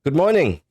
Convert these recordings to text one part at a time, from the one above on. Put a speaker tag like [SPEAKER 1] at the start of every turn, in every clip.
[SPEAKER 1] Good morning.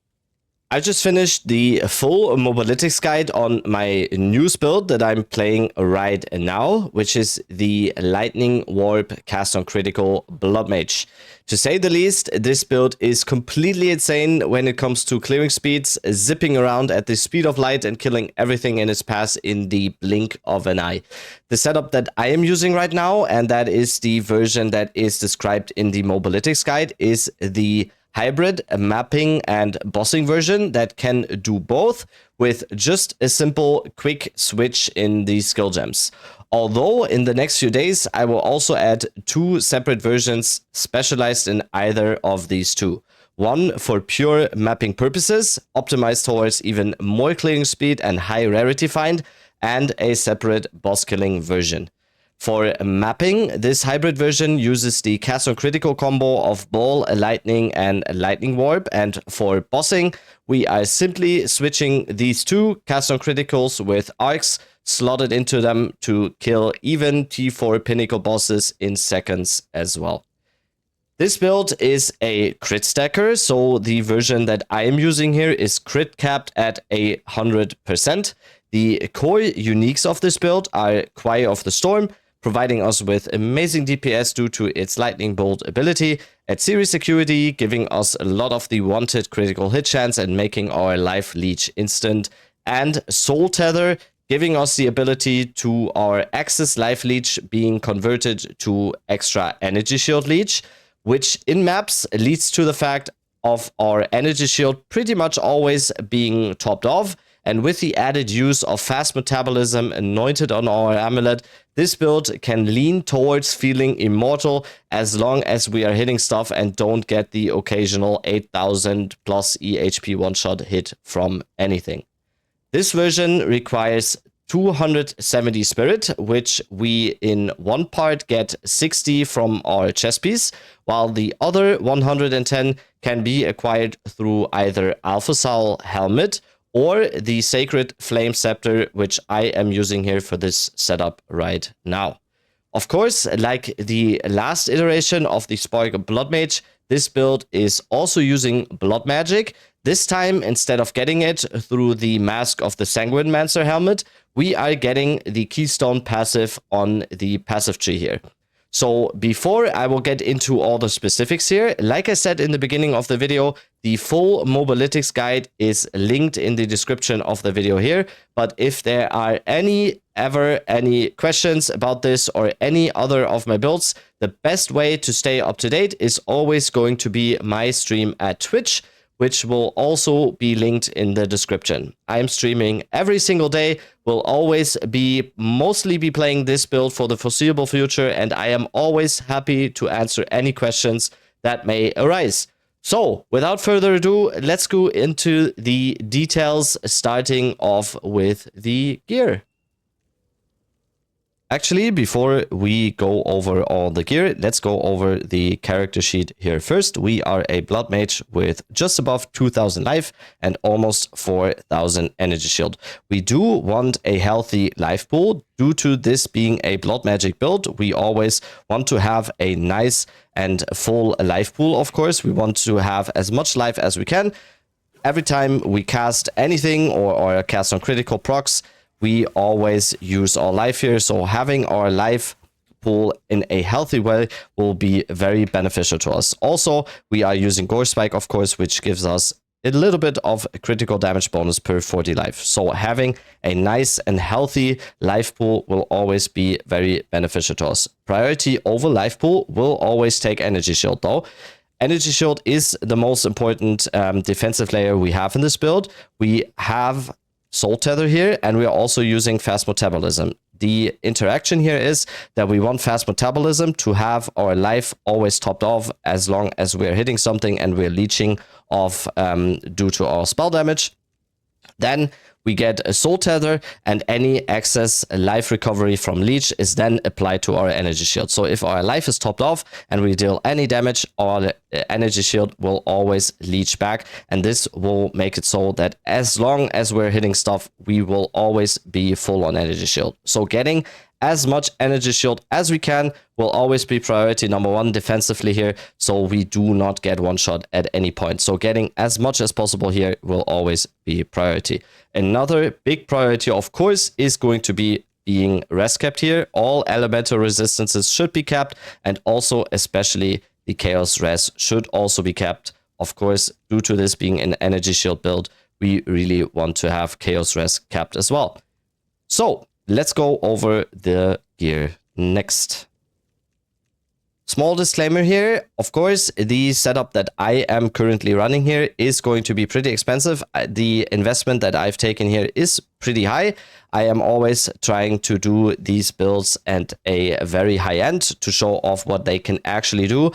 [SPEAKER 1] I just finished the full mobilitics guide on my news build that I'm playing right now, which is the Lightning Warp cast on critical Blood Mage. To say the least, this build is completely insane when it comes to clearing speeds, zipping around at the speed of light and killing everything in its path in the blink of an eye. The setup that I am using right now, and that is the version that is described in the mobilitics guide, is the hybrid mapping and bossing version that can do both with just a simple quick switch in the skill gems. Although in the next few days I will also add two separate versions specialized in either of these two. One for pure mapping purposes, optimized towards even more clearing speed and high rarity find, and a separate boss killing version. For mapping, this hybrid version uses the cast on critical combo of Ball, Lightning, and Lightning Warp. And for bossing, we are simply switching these two cast on criticals with arcs slotted into them to kill even T4 pinnacle bosses in seconds as well. This build is a crit stacker, so the version that I am using here is crit capped at 100%. The core uniques of this build are Choir of the Storm, providing us with amazing DPS due to its lightning bolt ability, at series security, giving us a lot of the wanted critical hit chance and making our life leech instant, and Soul Tether, giving us the ability to our Access life leech being converted to extra energy shield leech, which in maps leads to the fact of our energy shield pretty much always being topped off. And with the added use of fast metabolism anointed on our amulet, this build can lean towards feeling immortal as long as we are hitting stuff and don't get the occasional 8000 plus EHP one-shot hit from anything. This version requires 270 spirit, which we in one part get 60 from our chest piece, while the other 110 can be acquired through either Alpha Soul Helmet or the Sacred Flame Scepter, which I am using here for this setup right now. Of course, like the last iteration of the Spark Blood Mage, this build is also using Blood Magic. This time, instead of getting it through the Mask of the Sanguine Mancer helmet, we are getting the Keystone passive on the passive tree here. So before I will get into all the specifics here, like I said in the beginning of the video, the full mobilitics guide is linked in the description of the video here. But if there are any questions about this or any other of my builds, the best way to stay up to date is always going to be my stream at Twitch, which will also be linked in the description. I am streaming every single day, will always mostly be playing this build for the foreseeable future, and I am always happy to answer any questions that may arise. So, without further ado, let's go into the details, starting off with the gear. Actually, before we go over all the gear, let's go over the character sheet here first. We are a Blood Mage with just above 2000 life and almost 4000 energy shield. We do want a healthy life pool. Due to this being a Blood Magic build, we always want to have a nice and full life pool, of course. We want to have as much life as we can. Every time we cast anything or cast on critical procs, we always use our life here, so having our life pool in a healthy way will be very beneficial to us. Also, we are using Gore Spike, of course, which gives us a little bit of critical damage bonus per 40 life. So having a nice and healthy life pool will always be very beneficial to us. Priority over life pool will always take energy shield though. Energy shield is the most important defensive layer we have in this build. We have Soul Tether here, and we are also using fast metabolism. The interaction here is that we want fast metabolism to have our life always topped off as long as we're hitting something and we're leeching off due to our spell damage. Then we get a Soul Tether, and any excess life recovery from leech is then applied to our energy shield. So if our life is topped off and we deal any damage, our energy shield will always leech back, and this will make it so that as long as we're hitting stuff, we will always be full on energy shield. So getting as much energy shield as we can will always be priority number one defensively here, so we do not get one shot at any point. So getting as much as possible here will always be priority. Another big priority, of course, is going to be being res capped here. All elemental resistances should be capped, and also especially the chaos res should also be capped. Of course, due to this being an energy shield build, we really want to have chaos res capped as well. So let's go over the gear next. Small disclaimer here, of course, the setup that I am currently running here is going to be pretty expensive. The investment that I've taken here is pretty high. I am always trying to do these builds at a very high end to show off what they can actually do.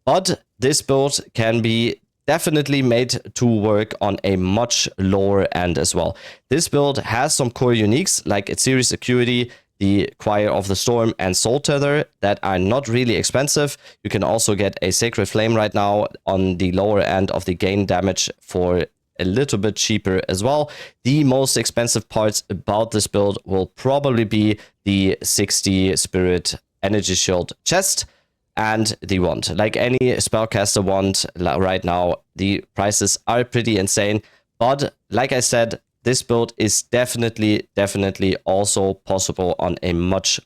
[SPEAKER 1] But this build can be definitely made to work on a much lower end as well. This build has some core uniques like its series acuity, the Choir of the Storm, and Soul Tether that are not really expensive. You can also get a Sacred Flame right now on the lower end of the gain damage for a little bit cheaper as well. The most expensive parts about this build will probably be the 60 Spirit Energy Shield chest and the wand. Like any spellcaster wand right now, the prices are pretty insane. But like I said, this build is definitely also possible on a much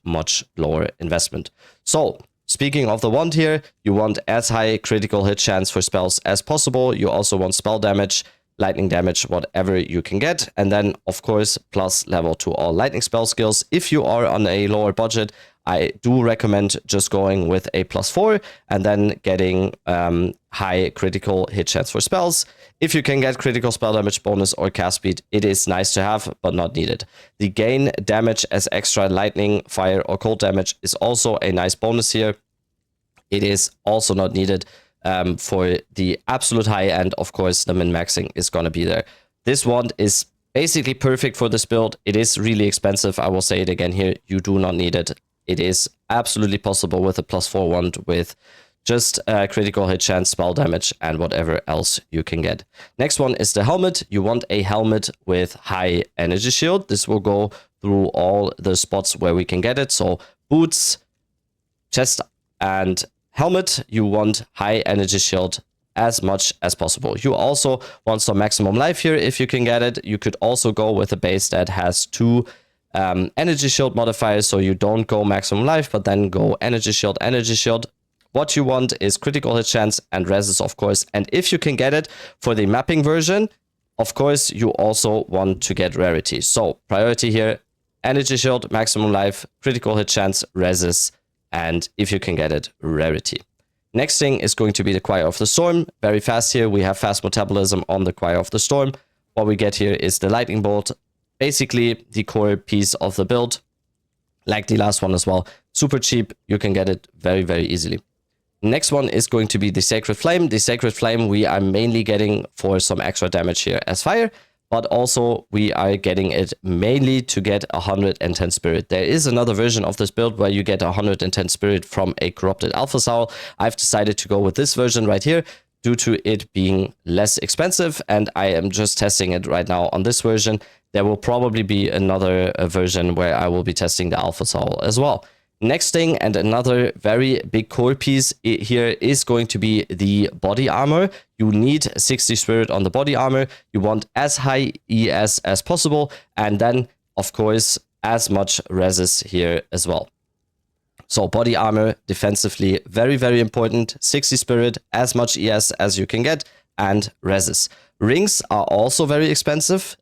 [SPEAKER 1] lower investment. So speaking of the wand here, you want as high critical hit chance for spells as possible. You also want spell damage, lightning damage, whatever you can get. And then of course, plus level to all lightning spell skills. If you are on a lower budget, I do recommend just going with a +4 and then getting high critical hit chance for spells. If you can get critical spell damage bonus or cast speed, it is nice to have, but not needed. The gain damage as extra lightning, fire, or cold damage is also a nice bonus here. It is also not needed for the absolute high end. Of course, the min-maxing is going to be there. This wand is basically perfect for this build. It is really expensive. I will say it again here. You do not need it. It is absolutely possible with a +4 wand with just critical hit chance, spell damage, and whatever else you can get. Next one is the helmet. You want a helmet with high energy shield. This will go through all the spots where we can get it. So boots, chest, and helmet. You want high energy shield as much as possible. You also want some maximum life here if you can get it. You could also go with a base that has 2 energy shield modifiers, so you don't go maximum life, but then go energy shield, energy shield. What you want is critical hit chance and reses, of course. And if you can get it for the mapping version, of course, you also want to get rarity. So priority here, energy shield, maximum life, critical hit chance, reses, and if you can get it, rarity. Next thing is going to be the Choir of the Storm. Very fast here. We have fast metabolism on the Choir of the Storm. What we get here is the Lightning Bolt. Basically, the core piece of the build, like the last one as well. Super cheap. You can get it very easily. Next one is going to be the Sacred Flame. The Sacred Flame we are mainly getting for some extra damage here as fire, but also we are getting it mainly to get 110 spirit. There is another version of this build where you get 110 spirit from a corrupted Alpha Soul. I've decided to go with this version right here due to it being less expensive, and I am just testing it right now on this version. There will probably be another version where I will be testing the Alpha Soul as well. Next thing, and another very big core piece here, is going to be the body armor. You need 60 spirit on the body armor. You want as high ES as possible, and then of course as much reses here as well. So body armor defensively very important. 60 spirit, as much ES as you can get, and reses. Rings are also very expensive.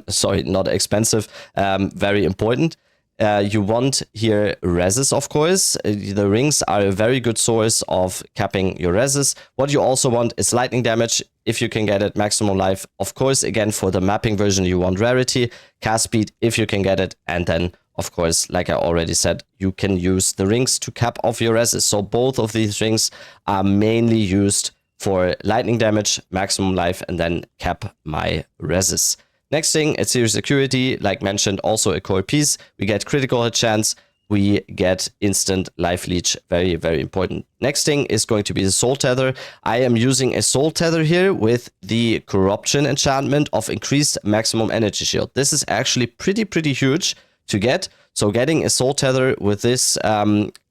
[SPEAKER 1] Sorry, not expensive, very important. You want here reses, of course. The rings are a very good source of capping your reses. What you also want is lightning damage, if you can get it, maximum life. Of course, again, for the mapping version, you want rarity, cast speed, if you can get it. And then, of course, like I already said, you can use the rings to cap off your reses. So both of these rings are mainly used for lightning damage, maximum life, and then cap my reses. Next thing, it's series security, like mentioned, also a core piece. We get critical hit chance, we get instant life leech, very important. Next thing is going to be the Soul Tether. I am using a Soul Tether here with the corruption enchantment of increased maximum energy shield. This is actually pretty huge to get. So getting a soul tether with this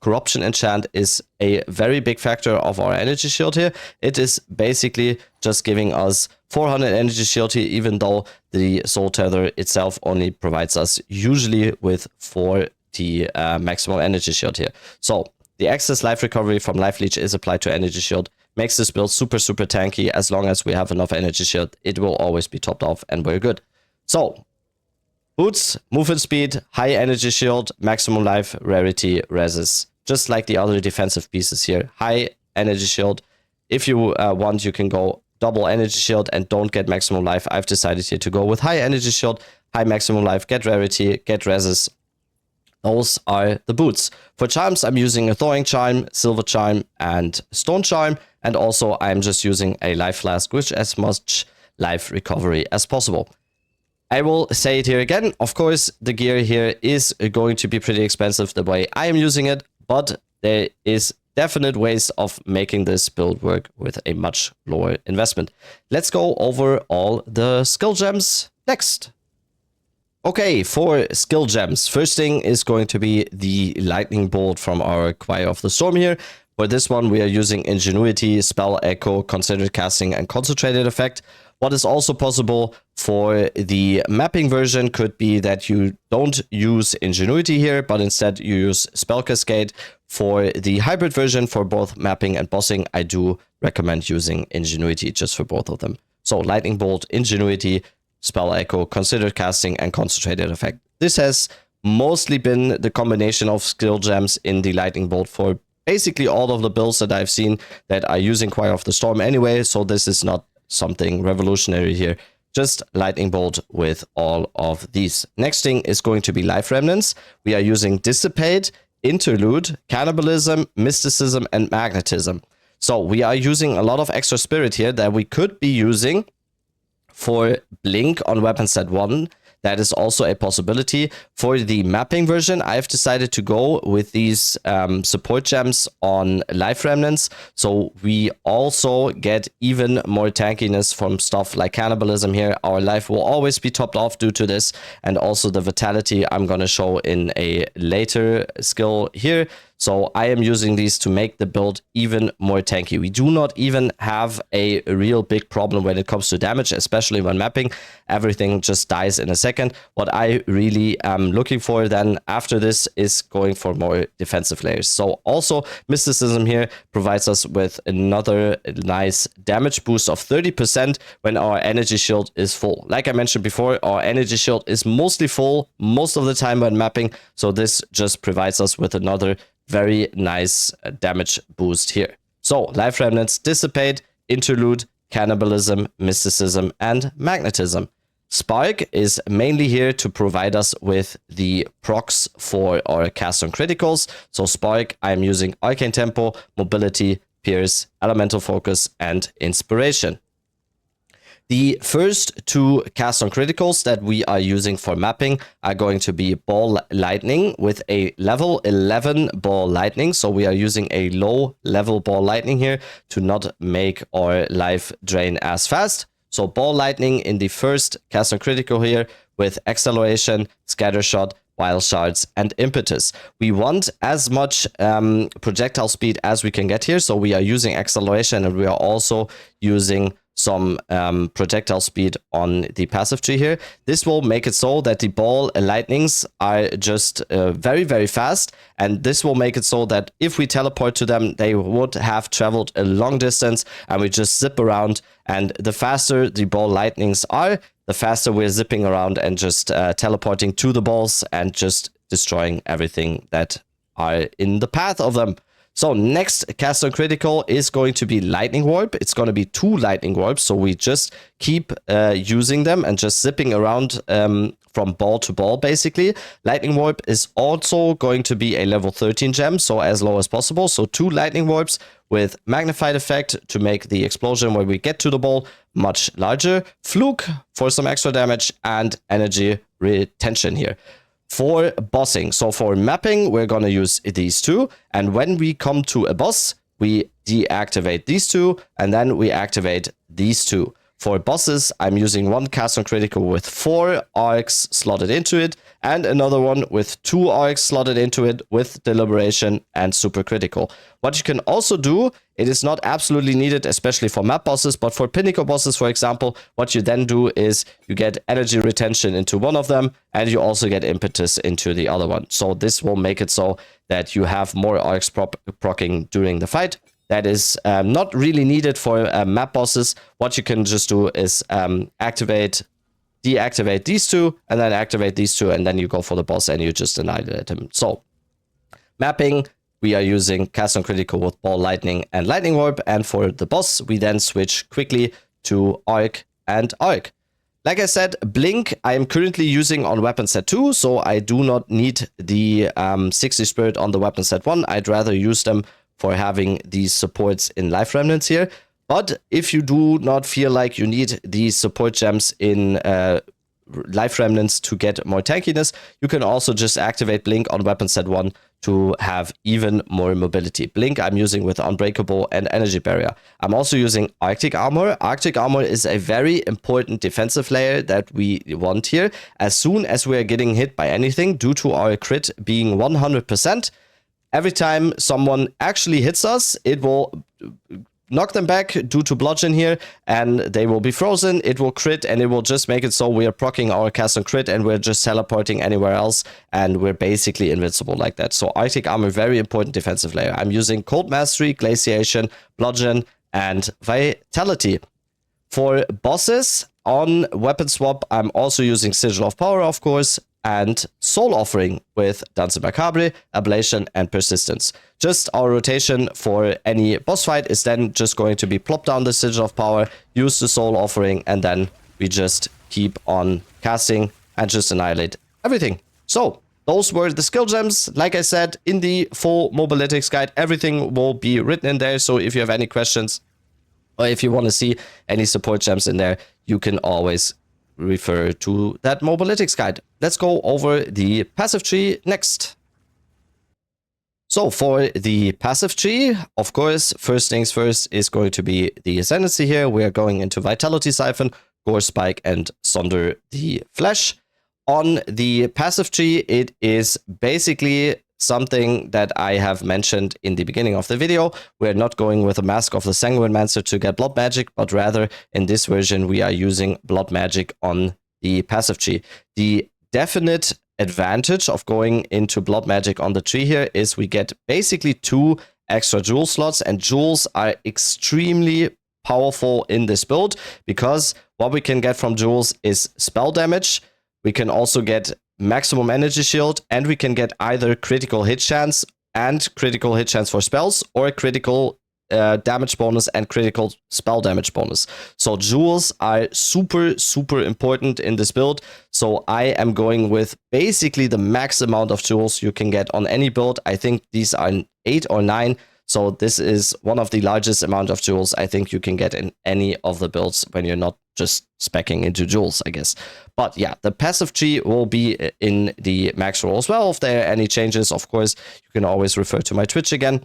[SPEAKER 1] corruption enchant is a very big factor of our energy shield here. It is basically just giving us 400 energy shield here, even though the soul tether itself only provides us usually with 40 maximum energy shield here. So the excess life recovery from life leech is applied to energy shield, makes this build super tanky. As long as we have enough energy shield, it will always be topped off and we're good. So boots, movement speed, high energy shield, maximum life, rarity, reses. Just like the other defensive pieces here. High energy shield. If you want, you can go double energy shield and don't get maximum life. I've decided here to go with high energy shield, high maximum life, get rarity, get reses. Those are the boots. For charms, I'm using a thawing charm, silver charm, and stone charm. And also I'm just using a life flask, which as much life recovery as possible. I will say it here again. Of course, the gear here is going to be pretty expensive the way I am using it, but there is definite ways of making this build work with a much lower investment. Let's go over all the skill gems next. Okay, for skill gems, first thing is going to be the lightning bolt from our Choir of the Storm here. For this one, we are using Ingenuity, Spell Echo, Considered Casting, and Concentrated Effect. What is also possible for the mapping version could be that you don't use Ingenuity here, but instead you use Spell Cascade. For the hybrid version, for both mapping and bossing, I do recommend using Ingenuity just for both of them. So Lightning Bolt, Ingenuity, Spell Echo, Considered Casting, and Concentrated Effect. This has mostly been the combination of skill gems in the Lightning Bolt for basically all of the builds that I've seen that are using Choir of the Storm anyway, so this is not something revolutionary here. Just Lightning Bolt with all of these. Next thing is going to be Life Remnants. We are using Dissipate, Interlude, Cannibalism, Mysticism, and Magnetism. So we are using a lot of extra spirit here that we could be using for Blink on weapon set 1. That is also a possibility. For the mapping version, I've decided to go with these support gems on Life Remnants. So we also get even more tankiness from stuff like Cannibalism here. Our life will always be topped off due to this. And also the Vitality I'm going to show in a later skill here. So I am using these to make the build even more tanky. We do not even have a real big problem when it comes to damage, especially when mapping. Everything just dies in a second. What I really am looking for then after this is going for more defensive layers. So also Mysticism here provides us with another nice damage boost of 30% when our energy shield is full. Like I mentioned before, our energy shield is mostly full most of the time when mapping. So this just provides us with another very nice damage boost here. So Life Remnants, Dissipate, Interlude, Cannibalism, Mysticism, and Magnetism. Spark is mainly here to provide us with the procs for our cast on criticals. So Spark, I'm using Arcane Tempo, Mobility, Pierce, Elemental Focus, and Inspiration. The first two cast on criticals that we are using for mapping are going to be Ball Lightning with a level 11 Ball Lightning. So we are using a low level Ball Lightning here to not make our life drain as fast. So Ball Lightning in the first cast on critical here with Acceleration, Scattershot, Wild Shards, and Impetus. We want as much projectile speed as we can get here. So we are using Acceleration and we are also using some projectile speed on the passive tree here. This will make it so that the ball lightnings are just very fast, and this will make it so that if we teleport to them, they would have traveled a long distance and we just zip around, and the faster the ball lightnings are, the faster we're zipping around and just teleporting to the balls and just destroying everything that are in the path of them. So next cast on critical is going to be Lightning Warp. It's going to be 2 Lightning Warps. So we just keep using them and just zipping around from ball to ball, basically. Lightning Warp is also going to be a level 13 gem, so as low as possible. So 2 Lightning Warps with Magnified Effect to make the explosion when we get to the ball much larger. Fluke for some extra damage and energy retention here. For bossing, so for mapping, we're going to use these 2. And when we come to a boss, we deactivate these 2 and then we activate these 2. For bosses, I'm using one cast on critical with 4 arcs slotted into it, and another one with 2 arcs slotted into it with deliberation and super critical. What you can also do, it is not absolutely needed, especially for map bosses, but for pinnacle bosses, for example, what you then do is you get energy retention into one of them, and you also get impetus into the other one. So this will make it so that you have more arcs proccing during the fight. That is not really needed for map bosses. What you can just do is deactivate these two, and then activate these two, and then you go for the boss and you just annihilate him. So, mapping, we are using cast on critical with ball, lightning, and lightning warp, and for the boss, we then switch quickly to arc and arc. Like I said, blink I am currently using on weapon set 2, so I do not need the 60 spirit on the weapon set 1. I'd rather use them for having these supports in life remnants here. But if you do not feel like you need these support gems in life remnants to get more tankiness, you can also just activate blink on weapon set 1 to have even more mobility. Blink I'm using with unbreakable and energy barrier. I'm also using arctic armor. Arctic armor is a very important defensive layer that we want here. As soon as we are getting hit by anything, due to our crit being 100%, every time someone actually hits us, it will knock them back due to bludgeon here, and they will be frozen. It will crit, and it will just make it so we are proccing our cast on crit, and we're just teleporting anywhere else, and we're basically invincible like that. So Arctic Armor, very important defensive layer. I'm using Cold Mastery, Glaciation, Bludgeon, and Vitality. For bosses, on Weapon Swap, I'm also using Sigil of Power, of course, and Soul Offering with Danse Macabre, Ablation, and Persistence. Just our rotation for any boss fight is then just going to be plop down the Sigil of Power, use the Soul Offering, and then we just keep on casting and just annihilate everything. So, those were the skill gems. Like I said, in the full Mobalytics guide, everything will be written in there. So if you have any questions, or if you want to see any support gems in there, you can always refer to that Mobalytics guide. Let's go over the passive tree next. So for the passive tree, of course, first things first is going to be the Ascendancy here. We are going into Vitality Siphon, Gore Spike, and Sonder the Flesh. On the passive tree, it is basically something that I have mentioned in the beginning of the video. We're not going with a Mask of the Sanguinemancer to get blood magic, but rather in this version we are using blood magic on the passive tree. The definite advantage of going into blood magic on the tree here is we get basically 2 extra jewel slots, and jewels are extremely powerful in this build because what we can get from jewels is spell damage. We can also get maximum energy shield, and we can get either critical hit chance and critical hit chance for spells, or critical damage bonus and critical spell damage bonus. So jewels are super important in this build. So I am going with basically the max amount of jewels you can get on any build. I think these are 8 or 9. So this is one of the largest amount of jewels I think you can get in any of the builds when you're not just speccing into jewels, I guess. But yeah, the passive tree will be in the max roll as well. If there are any changes, of course, you can always refer to my Twitch again.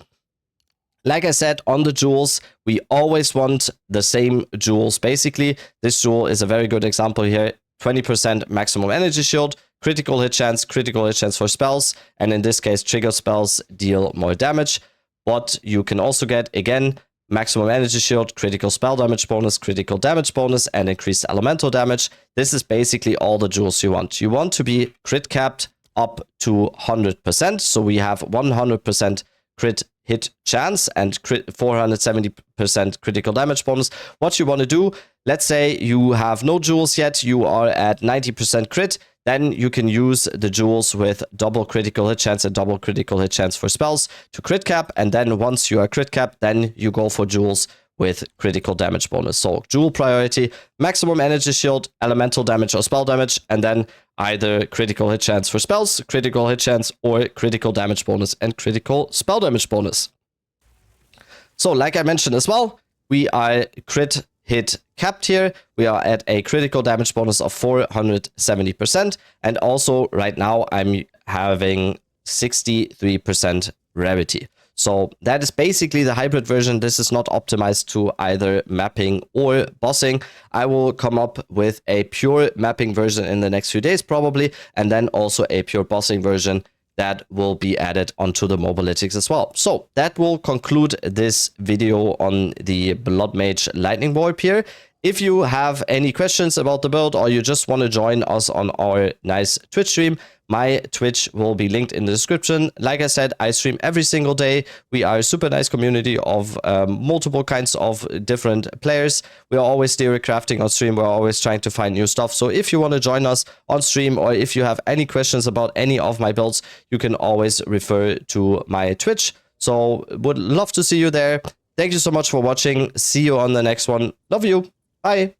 [SPEAKER 1] Like I said, on the jewels, we always want the same jewels, basically. This jewel is a very good example here. 20% maximum energy shield, critical hit chance for spells, and in this case, trigger spells deal more damage. But you can also get, again, maximum energy shield, critical spell damage bonus, critical damage bonus, and increased elemental damage. This is basically all the jewels you want. You want to be crit capped up to 100%. So we have 100% crit hit chance and 470% critical damage bonus. What you want to do, let's say you have no jewels yet, you are at 90% crit, then you can use the jewels with double critical hit chance and double critical hit chance for spells to crit cap, and then once you are crit cap, then you go for jewels with critical damage bonus. So jewel priority, maximum energy shield, elemental damage or spell damage, and then either critical hit chance for spells, critical hit chance, or critical damage bonus and critical spell damage bonus. So like I mentioned as well, we are crit hit capped here. We are at a critical damage bonus of 470%, and also right now I'm having 63% rarity. So that is basically the hybrid version. This is not optimized to either mapping or bossing. I will come up with a pure mapping version in the next few days probably, and then also a pure bossing version that will be added onto the Mobalytics as well. So that will conclude this video on the Blood Mage Lightning Warp here. If you have any questions about the build or you just want to join us on our nice Twitch stream, my Twitch will be linked in the description. Like I said, I stream every single day. We are a super nice community of multiple kinds of different players. We are always theory crafting on stream. We're always trying to find new stuff. So if you want to join us on stream, or if you have any questions about any of my builds, you can always refer to my Twitch. So would love to see you there. Thank you so much for watching. See you on the next one. Love you. Bye.